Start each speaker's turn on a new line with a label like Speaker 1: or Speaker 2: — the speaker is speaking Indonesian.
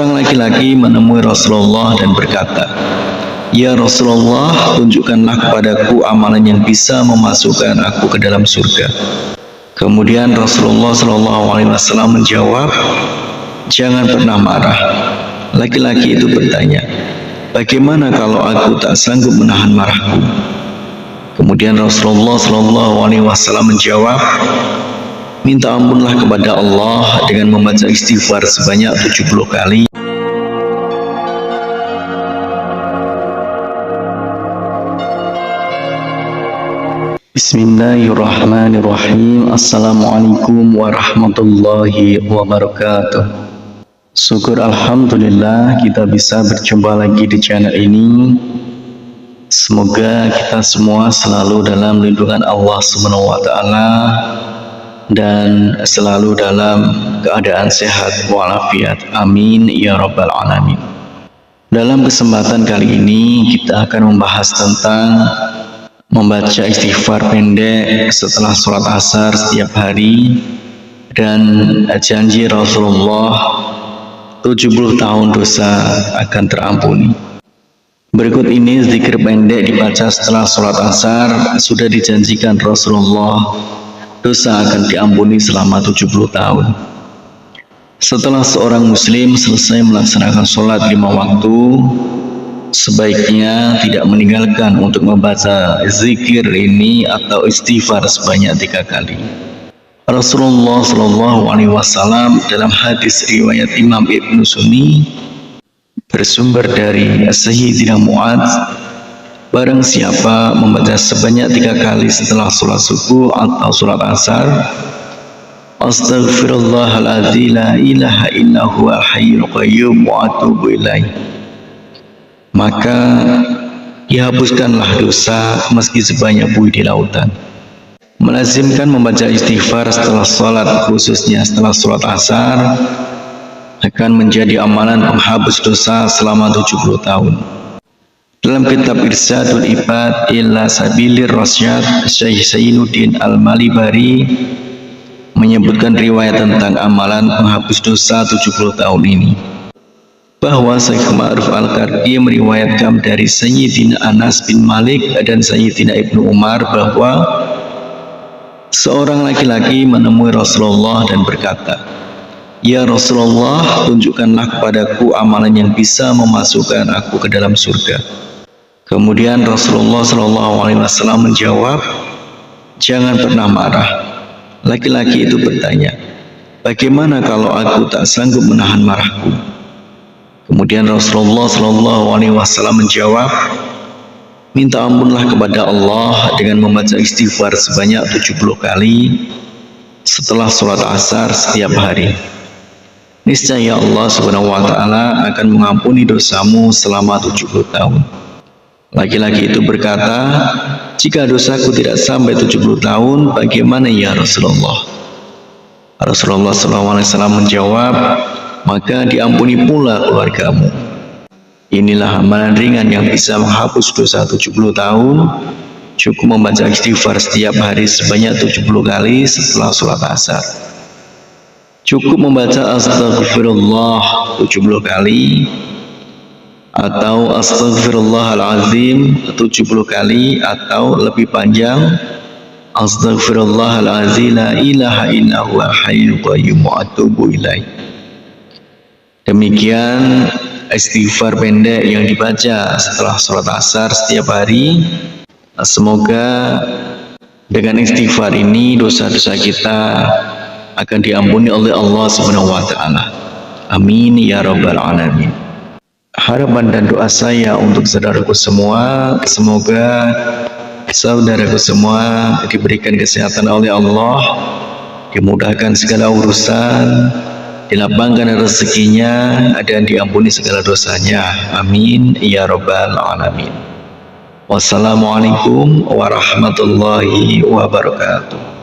Speaker 1: Seorang laki-laki menemui Rasulullah dan berkata, "Ya Rasulullah, tunjukkanlah kepadaku amalan yang bisa memasukkan aku ke dalam surga." Kemudian Rasulullah SAW menjawab, "Jangan pernah marah." Laki-laki itu bertanya, "Bagaimana kalau aku tak sanggup menahan marahku?" Kemudian Rasulullah SAW menjawab, "Minta ampunlah kepada Allah dengan membaca istighfar sebanyak 70 kali." Bismillahirrahmanirrahim. Assalamualaikum warahmatullahi wabarakatuh. Syukur alhamdulillah kita bisa berjumpa lagi di channel ini. Semoga kita semua selalu dalam lindungan Allah Subhanahu wa taala dan selalu dalam keadaan sehat walafiat. Amin ya rabbal alamin. Dalam kesempatan kali ini kita akan membahas tentang membaca istighfar pendek setelah sholat asar setiap hari dan janji Rasulullah 70 tahun dosa akan terampuni. Berikut ini zikir pendek dibaca setelah sholat asar. Sudah dijanjikan Rasulullah dosa akan diampuni selama 70 tahun. Setelah seorang muslim selesai melaksanakan sholat 5 waktu, sebaiknya tidak meninggalkan untuk membaca zikir ini atau istighfar sebanyak 3 kali. Rasulullah SAW dalam hadis riwayat Imam Ibnu Sunni bersumber dari Sayyidina Mu'adz, barang siapa membaca sebanyak 3 kali setelah sholat subuh atau sholat asar, Astaghfirullahaladzim la ilaha illa huwal hayyul qayyum wa atubu ilaih, maka dihapuskanlah dosa meski sebanyak buih di lautan. Melazimkan membaca istighfar setelah sholat, khususnya setelah sholat asar, akan menjadi amalan penghapus dosa selama 70 tahun. Dalam kitab Irsyadul Ibad ila Sabilir Rasyad, Syekh Zainuddin Al-Malibari menyebutkan riwayat tentang amalan penghapus dosa 70 tahun ini, bahwa Syekh Ma'ruf Al-Karki meriwayatkan dari Sayyidina Anas bin Malik dan Sayyidina Ibnu Umar bahwa seorang laki-laki menemui Rasulullah dan berkata, "Ya Rasulullah, tunjukkanlah kepadaku amalan yang bisa memasukkan aku ke dalam surga." Kemudian Rasulullah SAW menjawab, "Jangan pernah marah." Laki-laki itu bertanya, "Bagaimana kalau aku tak sanggup menahan marahku?" Kemudian Rasulullah SAW menjawab, "Minta ampunlah kepada Allah dengan membaca istighfar sebanyak 70 kali setelah sholat asar setiap hari. Niscaya Allah Subhanahu wa taala akan mengampuni dosamu selama 70 tahun. Laki-laki itu berkata, "Jika dosaku tidak sampai 70 tahun, bagaimana ya Rasulullah?" Rasulullah SAW menjawab, "Maka diampuni pula keluargamu." Inilah amalan ringan yang bisa menghapus dosa 70 tahun. Cukup membaca istighfar setiap hari sebanyak 70 kali setelah sholat asar. Cukup membaca Astaghfirullah 70 kali atau Astaghfirullahaladzim 70 kali, atau lebih panjang, Astaghfirullahaladzim la ilaha illa huwal hayyul qayyum wa atubu ilaih. Demikian istighfar pendek yang dibaca setelah sholat asar setiap hari. Semoga dengan istighfar ini dosa-dosa kita akan diampuni oleh Allah Subhanahu wa taala. Amin ya rabbal alamin. Harapan dan doa saya untuk saudaraku semua, semoga saudaraku semua diberikan kesehatan oleh Allah, dimudahkan segala urusan, dilapangkan rezekinya, dan diampuni segala dosanya. Amin ya rabbal alamin. Wassalamualaikum warahmatullahi wabarakatuh.